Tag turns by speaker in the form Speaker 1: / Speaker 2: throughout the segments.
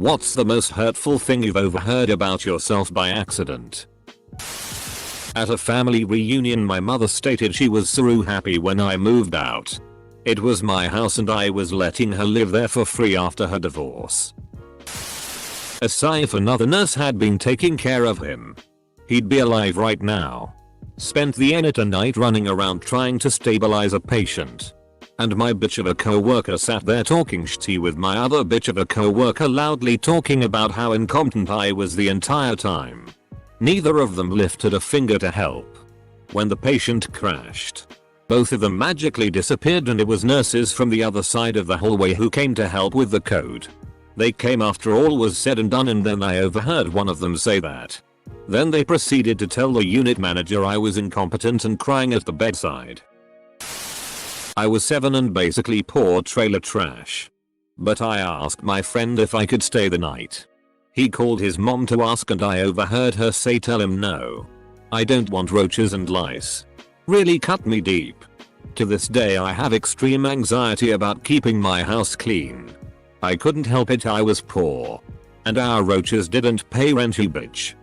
Speaker 1: What's the most hurtful thing you've overheard about yourself by accident? At a family reunion, my mother stated she was so happy when I moved out. It was my house and I was letting her live there for free after her divorce. Aside if another nurse had been taking care of him, he'd be alive right now. Spent the entire night running around trying to stabilize a patient. And my bitch of a co-worker sat there talking shit with my other bitch of a co-worker, loudly talking about how incompetent I was the entire time. Neither of them lifted a finger to help. When the patient crashed, both of them magically disappeared, and it was nurses from the other side of the hallway who came to help with the code. They came after all was said and done, and then I overheard one of them say that. Then they proceeded to tell the unit manager I was incompetent and crying at the bedside. I was 7 and basically poor trailer trash. But I asked my friend if I could stay the night. He called his mom to ask and I overheard her say, "Tell him no. I don't want roaches and lice." Really cut me deep. To this day I have extreme anxiety about keeping my house clean. I couldn't help it, I was poor. And our roaches didn't pay rent, you bitch.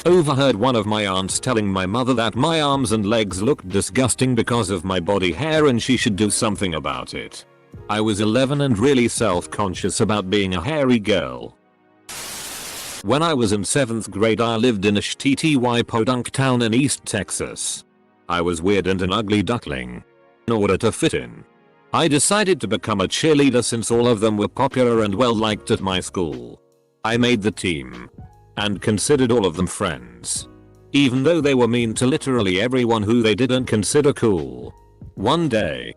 Speaker 1: Overheard one of my aunts telling my mother that my arms and legs looked disgusting because of my body hair and she should do something about it. I was 11 and really self-conscious about being a hairy girl. When I was in 7th grade I lived in a shitty podunk town in East Texas. I was weird and an ugly duckling. In order to fit in, I decided to become a cheerleader since all of them were popular and well liked at my school. I made the team and considered all of them friends, even though they were mean to literally everyone who they didn't consider cool. One day,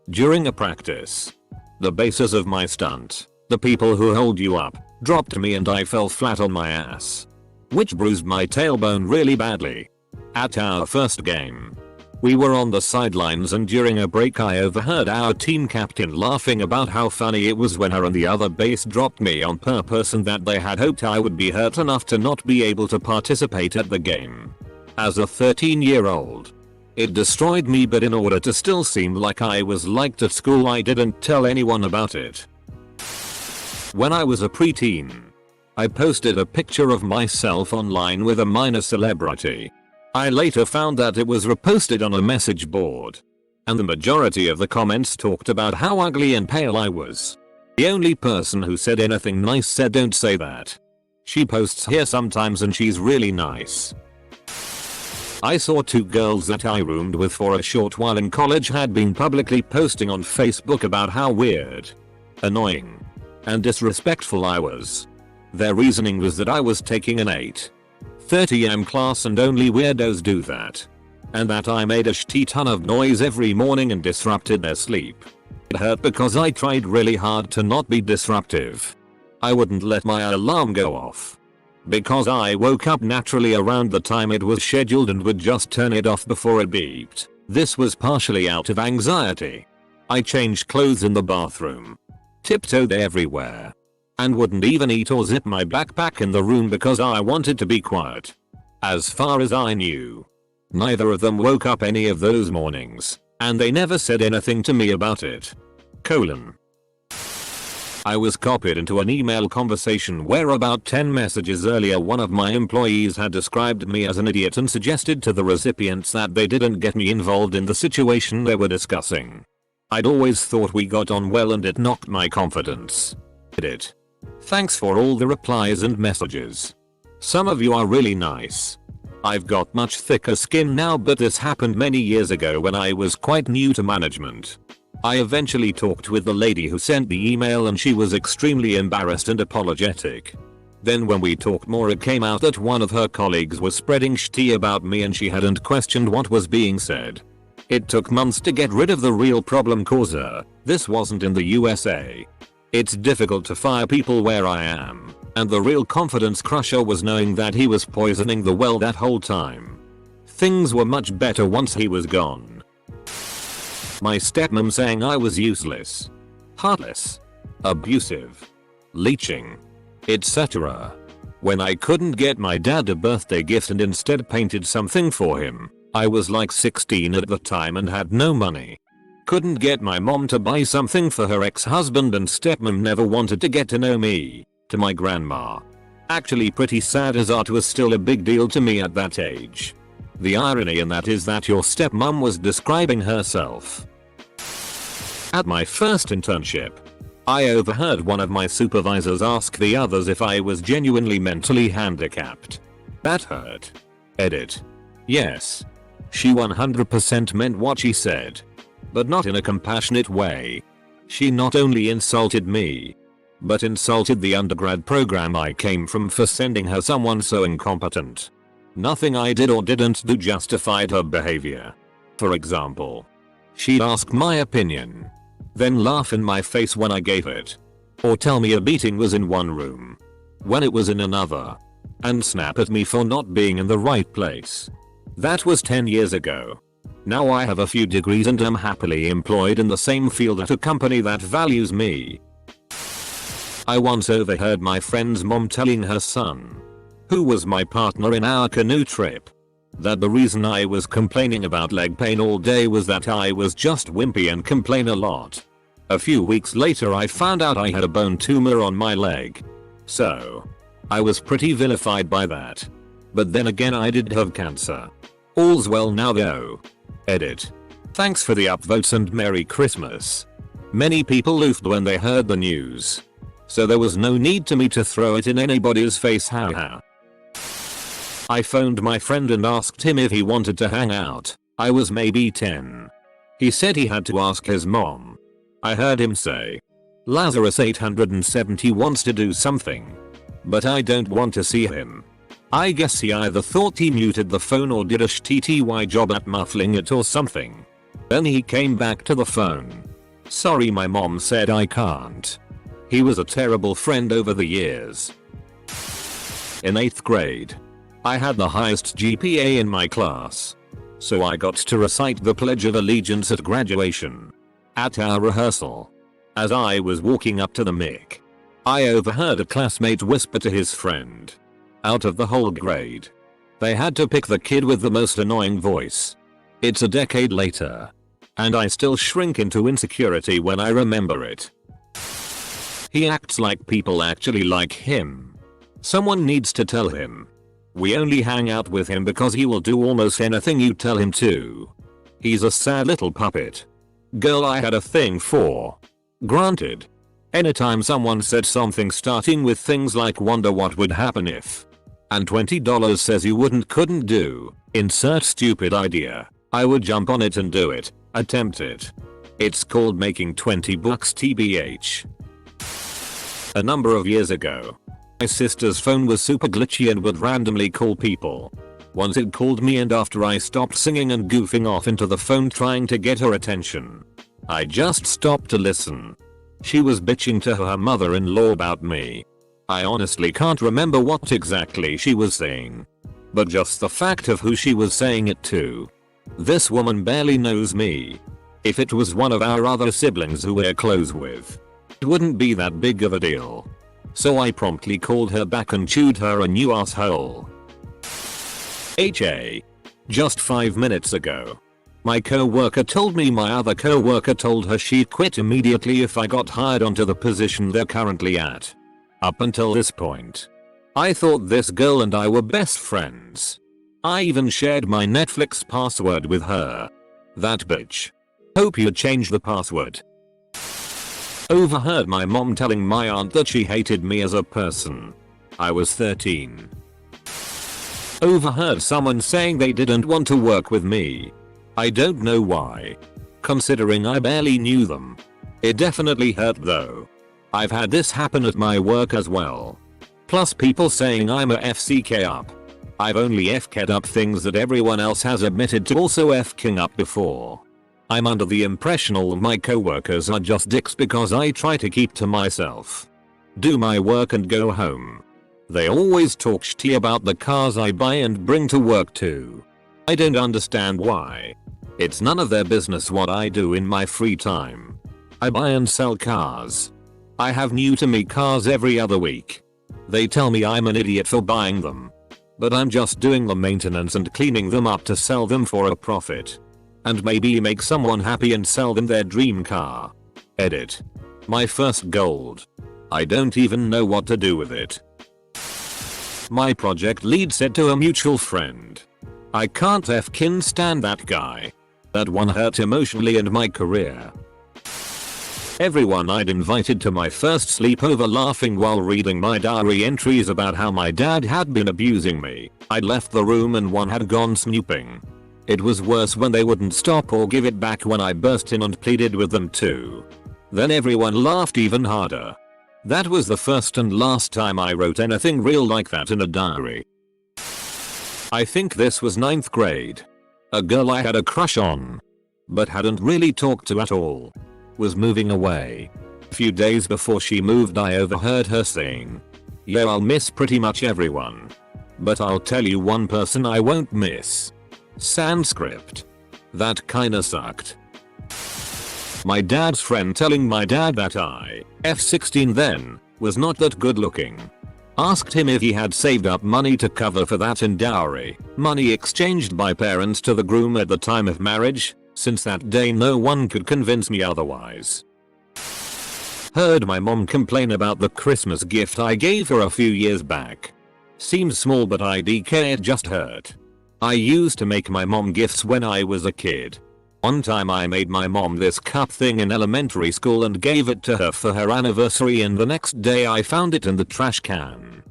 Speaker 1: during a practice, the basis of my stunt, the people who hold you up, dropped me and I fell flat on my ass, which bruised my tailbone really badly. At our first game, we were on the sidelines and during a break I overheard our team captain laughing about how funny it was when her and the other base dropped me on purpose and that they had hoped I would be hurt enough to not be able to participate at the game. As a 13-year-old, it destroyed me, but in order to still seem like I was liked at school I didn't tell anyone about it. When I was a preteen, I posted a picture of myself online with a minor celebrity. I later found that it was reposted on a message board, and the majority of the comments talked about how ugly and pale I was. The only person who said anything nice said, "Don't say that. She posts here sometimes and she's really nice." I saw 2 girls that I roomed with for a short while in college had been publicly posting on Facebook about how weird, annoying, and disrespectful I was. Their reasoning was that I was taking an 8:30 am class and only weirdos do that, and that I made a shitty ton of noise every morning and disrupted their sleep. It hurt because I tried really hard to not be disruptive. I wouldn't let my alarm go off, because I woke up naturally around the time it was scheduled and would just turn it off before it beeped. This was partially out of anxiety. I changed clothes in the bathroom, tiptoed everywhere, and wouldn't even eat or zip my backpack in the room because I wanted to be quiet. As far as I knew, neither of them woke up any of those mornings, and they never said anything to me about it. I was copied into an email conversation where about 10 messages earlier one of my employees had described me as an idiot and suggested to the recipients that they didn't get me involved in the situation they were discussing. I'd always thought we got on well and it knocked my confidence. It. Thanks for all the replies and messages. Some of you are really nice. I've got much thicker skin now, but this happened many years ago when I was quite new to management. I eventually talked with the lady who sent the email and she was extremely embarrassed and apologetic. Then when we talked more it came out that one of her colleagues was spreading shitty about me and she hadn't questioned what was being said. It took months to get rid of the real problem causer. This wasn't in the USA. It's difficult to fire people where I am, and the real confidence crusher was knowing that he was poisoning the well that whole time. Things were much better once he was gone. My stepmom saying I was useless, heartless, abusive, leeching, etc. When I couldn't get my dad a birthday gift and instead painted something for him. I was like 16 at the time and had no money. Couldn't get my mom to buy something for her ex-husband, and stepmom never wanted to get to know me. To my grandma. Actually pretty sad, as art was still a big deal to me at that age. The irony in that is that your stepmom was describing herself. At my first internship, I overheard one of my supervisors ask the others if I was genuinely mentally handicapped. That hurt. Edit. Yes. She 100% meant what she said. But not in a compassionate way. She not only insulted me, but insulted the undergrad program I came from for sending her someone so incompetent. Nothing I did or didn't do justified her behavior. For example, she'd ask my opinion, then laugh in my face when I gave it. Or tell me a meeting was in one room when it was in another. And snap at me for not being in the right place. That was 10 years ago. Now I have a few degrees and am happily employed in the same field at a company that values me. I once overheard my friend's mom telling her son, who was my partner in our canoe trip, that the reason I was complaining about leg pain all day was that I was just wimpy and complain a lot. A few weeks later I found out I had a bone tumor on my leg. So, I was pretty vilified by that. But then again, I did have cancer. All's well now though. Edit. Thanks for the upvotes and Merry Christmas. Many people loofed when they heard the news. So there was no need to me to throw it in anybody's face, haha. I phoned my friend and asked him if he wanted to hang out. I was maybe 10. He said he had to ask his mom. I heard him say, Lazarus 870 wants to do something. But I don't want to see him. I guess he either thought he muted the phone or did a shitty job at muffling it or something. Then he came back to the phone. Sorry, my mom said I can't. He was a terrible friend over the years. In 8th grade, I had the highest GPA in my class. So I got to recite the Pledge of Allegiance at graduation. At our rehearsal, as I was walking up to the mic, I overheard a classmate whisper to his friend. Out of the whole grade, they had to pick the kid with the most annoying voice. It's a decade later, and I still shrink into insecurity when I remember it. He acts like people actually like him. Someone needs to tell him. We only hang out with him because he will do almost anything you tell him to. He's a sad little puppet. Girl I had a thing for. Granted. Anytime someone said something starting with things like wonder what would happen if, and $20 says you couldn't do, insert stupid idea, I would jump on it and do it, attempt it. It's called making $20 tbh. A number of years ago, my sister's phone was super glitchy and would randomly call people. Once it called me, and after I stopped singing and goofing off into the phone trying to get her attention, I just stopped to listen. She was bitching to her mother-in-law about me. I honestly can't remember what exactly she was saying, but just the fact of who she was saying it to. This woman barely knows me. If it was one of our other siblings who we're close with, it wouldn't be that big of a deal. So I promptly called her back and chewed her a new asshole. Just 5 minutes ago, my co-worker told me my other co-worker told her she'd quit immediately if I got hired onto the position they're currently at. Up until this point, I thought this girl and I were best friends. I even shared my Netflix password with her. That bitch. Hope you changed the password. Overheard my mom telling my aunt that she hated me as a person. I was 13. Overheard someone saying they didn't want to work with me. I don't know why, considering I barely knew them. It definitely hurt though. I've had this happen at my work as well. Plus people saying I'm a FCK up. I've only FK'd up things that everyone else has admitted to also FKing up before. I'm under the impression all my coworkers are just dicks because I try to keep to myself, do my work and go home. They always talk shitty about the cars I buy and bring to work too. I don't understand why. It's none of their business what I do in my free time. I buy and sell cars. I have new to me cars every other week. They tell me I'm an idiot for buying them, but I'm just doing the maintenance and cleaning them up to sell them for a profit. And maybe make someone happy and sell them their dream car. Edit. My first gold. I don't even know what to do with it. My project lead said to a mutual friend, "I can't f'kin' stand that guy. That one hurt emotionally and my career." Everyone I'd invited to my first sleepover laughing while reading my diary entries about how my dad had been abusing me. I'd left the room and one had gone snooping. It was worse when they wouldn't stop or give it back when I burst in and pleaded with them too. Then everyone laughed even harder. That was the first and last time I wrote anything real like that in a diary. I think this was 9th grade. A girl I had a crush on, but hadn't really talked to at all, was moving away. A few days before she moved I overheard her saying, "Yo, I'll miss pretty much everyone, but I'll tell you one person I won't miss. Sanskrit." That kinda sucked. My dad's friend telling my dad that I, F16 then, was not that good looking. Asked him if he had saved up money to cover for that in dowry, money exchanged by parents to the groom at the time of marriage. Since that day no one could convince me otherwise. Heard my mom complain about the Christmas gift I gave her a few years back. Seems small but it just hurt. I used to make my mom gifts when I was a kid. One time I made my mom this cup thing in elementary school and gave it to her for her anniversary, and the next day I found it in the trash can.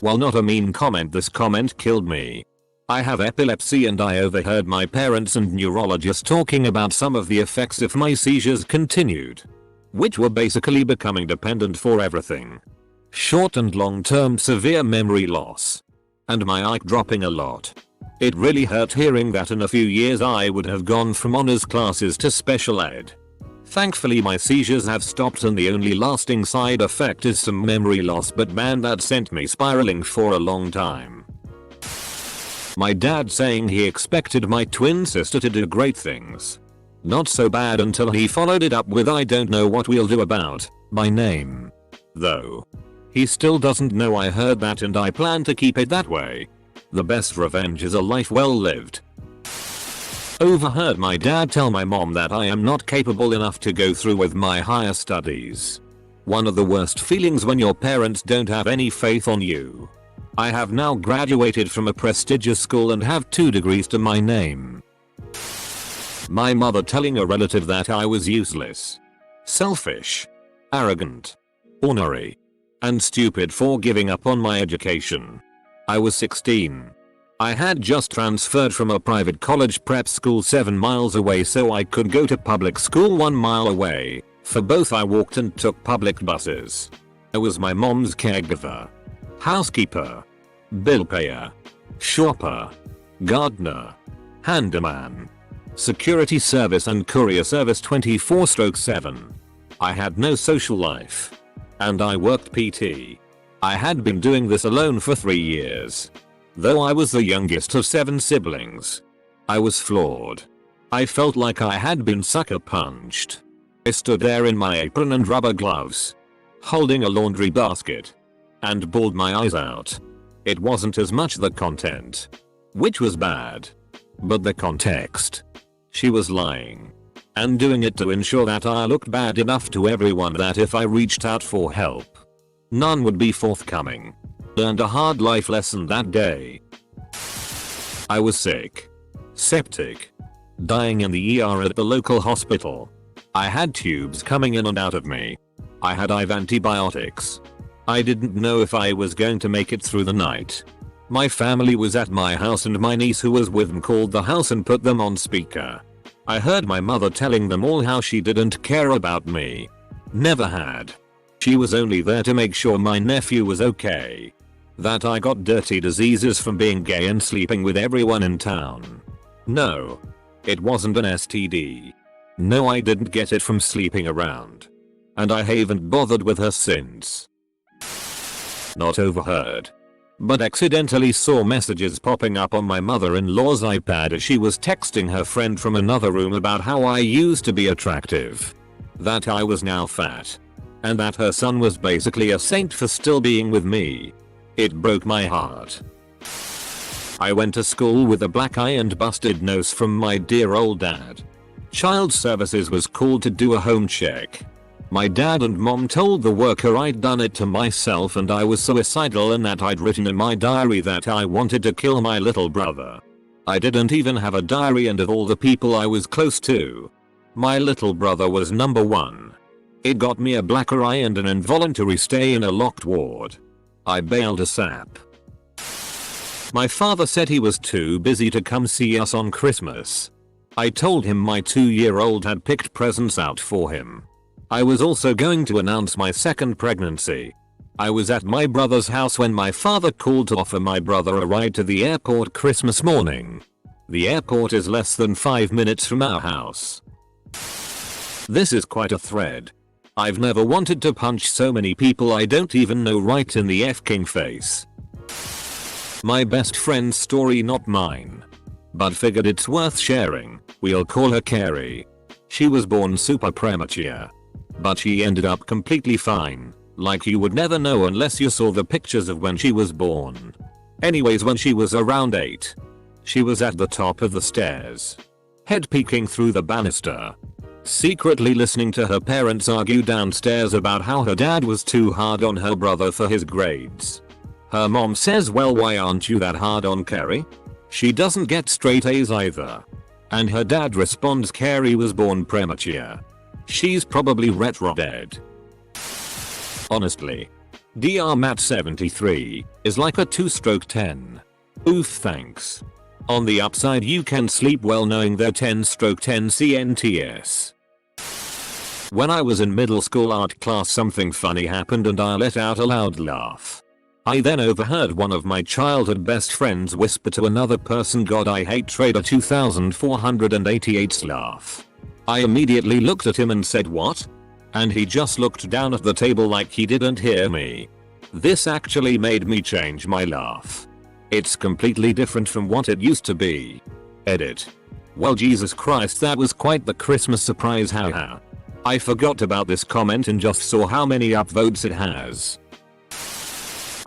Speaker 1: While not a mean comment, this comment killed me. I have epilepsy and I overheard my parents and neurologist talking about some of the effects if my seizures continued, which were basically becoming dependent for everything. Short and long-term severe memory loss. And my IQ dropping a lot. It really hurt hearing that in a few years I would have gone from honors classes to special ed. Thankfully my seizures have stopped and the only lasting side effect is some memory loss, but man, that sent me spiraling for a long time. My dad saying he expected my twin sister to do great things. Not so bad until he followed it up with "I don't know what we'll do about my name." Though. He still doesn't know I heard that and I plan to keep it that way. The best revenge is a life well lived. Overheard my dad tell my mom that I am not capable enough to go through with my higher studies. One of the worst feelings when your parents don't have any faith on you. I have now graduated from a prestigious school and have 2 degrees to my name. My mother telling a relative that I was useless, selfish, arrogant, ornery, and stupid for giving up on my education. I was 16. I had just transferred from a private college prep school 7 miles away so I could go to public school 1 mile away. For both I walked and took public buses. I was my mom's caregiver, housekeeper, bill payer, shopper, gardener, handyman, security service and courier service 24/7. I had no social life. And I worked PT. I had been doing this alone for 3 years. Though I was the youngest of 7 siblings. I was flawed. I felt like I had been sucker punched. I stood there in my apron and rubber gloves, holding a laundry basket, and bawled my eyes out. It wasn't as much the content, which was bad, but the context. She was lying. And doing it to ensure that I looked bad enough to everyone that if I reached out for help, none would be forthcoming. Learned a hard life lesson that day. I was sick, septic, dying in the ER at the local hospital. I had tubes coming in and out of me. I had IV antibiotics. I didn't know if I was going to make it through the night. My family was at my house and my niece who was with them called the house and put them on speaker. I heard my mother telling them all how she didn't care about me. Never had. She was only there to make sure my nephew was okay. That I got dirty diseases from being gay and sleeping with everyone in town. No. It wasn't an STD. No, I didn't get it from sleeping around. And I haven't bothered with her since. Not overheard, but accidentally saw messages popping up on my mother-in-law's iPad as she was texting her friend from another room about how I used to be attractive, that I was now fat, and that her son was basically a saint for still being with me. It broke my heart. I went to school with a black eye and busted nose from my dear old dad. Child services was called to do a home check. My dad and mom told the worker I'd done it to myself and I was suicidal and that I'd written in my diary that I wanted to kill my little brother. I didn't even have a diary, and of all the people I was close to, my little brother was number one. It got me a black eye and an involuntary stay in a locked ward. I bailed ASAP. My father said he was too busy to come see us on Christmas. I told him my 2-year-old had picked presents out for him. I was also going to announce my second pregnancy. I was at my brother's house when my father called to offer my brother a ride to the airport Christmas morning. The airport is less than 5 minutes from our house. This is quite a thread. I've never wanted to punch so many people I don't even know right in the f-king face. My best friend's story, not mine. But figured it's worth sharing. We'll call her Carrie. She was born super premature. But she ended up completely fine. Like you would never know unless you saw the pictures of when she was born. Anyways, when she was around 8, she was at the top of the stairs, head peeking through the banister, secretly listening to her parents argue downstairs about how her dad was too hard on her brother for his grades. Her mom says, "Well, why aren't you that hard on Carrie? She doesn't get straight A's either." And her dad responds, "Carrie was born premature. She's probably retro dead." Honestly, Dr. Matt 73 is like a 2-stroke 10. Oof, thanks. On the upside, you can sleep well knowing they're 10-stroke 10 CNTS. When I was in middle school art class, something funny happened and I let out a loud laugh. I then overheard one of my childhood best friends whisper to another person, "God, I hate Trader 2488's laugh." I immediately looked at him and said, "What?" And he just looked down at the table like he didn't hear me. This actually made me change my laugh. It's completely different from what it used to be. Edit. Well, Jesus Christ, that was quite the Christmas surprise, haha. I forgot about this comment and just saw how many upvotes it has.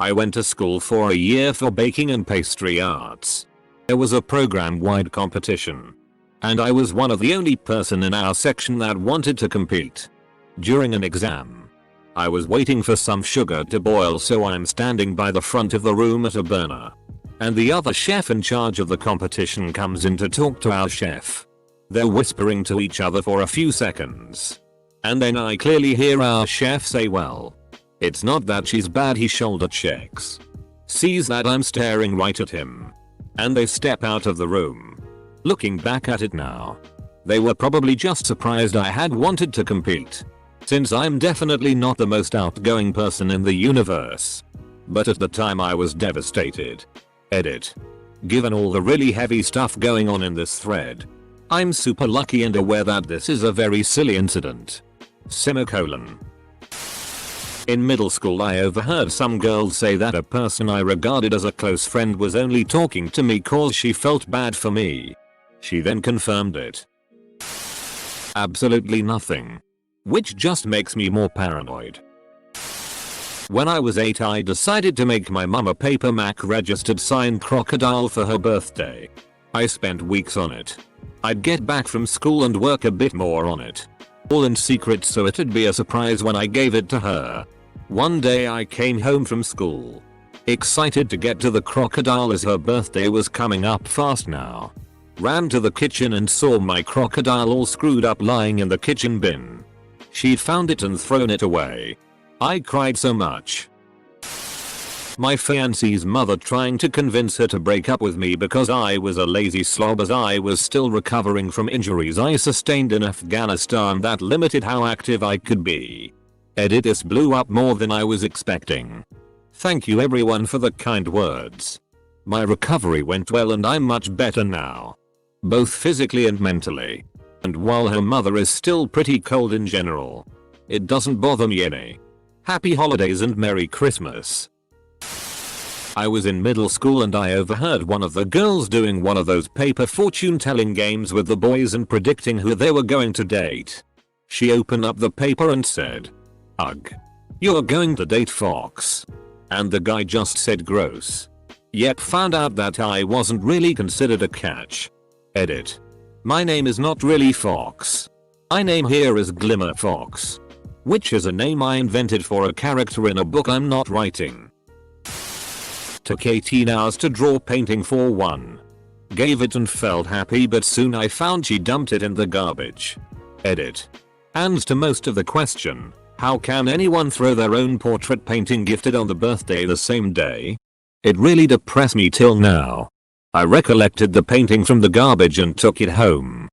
Speaker 1: I went to school for a year for baking and pastry arts. There was a program-wide competition. And I was one of the only person in our section that wanted to compete. During an exam, I was waiting for some sugar to boil, so I'm standing by the front of the room at a burner. And the other chef in charge of the competition comes in to talk to our chef. They're whispering to each other for a few seconds. And then I clearly hear our chef say, "Well, it's not that she's bad." He shoulder checks, sees that I'm staring right at him, and they step out of the room. Looking back at it now, they were probably just surprised I had wanted to compete, since I'm definitely not the most outgoing person in the universe. But at the time I was devastated. Edit. Given all the really heavy stuff going on in this thread, I'm super lucky and aware that this is a very silly incident. Semicolon. In middle school, I overheard some girls say that a person I regarded as a close friend was only talking to me cause she felt bad for me. She then confirmed it. Absolutely nothing. Which just makes me more paranoid. When I was 8, I decided to make my mum a paper Mac registered signed crocodile for her birthday. I spent weeks on it. I'd get back from school and work a bit more on it, all in secret so it'd be a surprise when I gave it to her. One day I came home from school, excited to get to the crocodile as her birthday was coming up fast now. Ran to the kitchen and saw my crocodile all screwed up lying in the kitchen bin. She'd found it and thrown it away. I cried so much. My fiancee's mother trying to convince her to break up with me because I was a lazy slob as I was still recovering from injuries I sustained in Afghanistan that limited how active I could be. Edit. This blew up more than I was expecting. Thank you everyone for the kind words. My recovery went well and I'm much better now, both physically and mentally. And while her mother is still pretty cold in general, it doesn't bother me any. Happy holidays and Merry Christmas. I was in middle school and I overheard one of the girls doing one of those paper fortune telling games with the boys and predicting who they were going to date. She opened up the paper and said, "Ugh, you're going to date Fox." And the guy just said, "Gross." Yep, found out that I wasn't really considered a catch. Edit. My name is not really Fox. My name here is Glimmer Fox, which is a name I invented for a character in a book I'm not writing. Took 18 hours to draw painting for one. Gave it and felt happy, but soon I found she dumped it in the garbage. Edit. And to most of the question, how can anyone throw their own portrait painting gifted on the birthday the same day? It really depressed me till now. I recollected the painting from the garbage and took it home.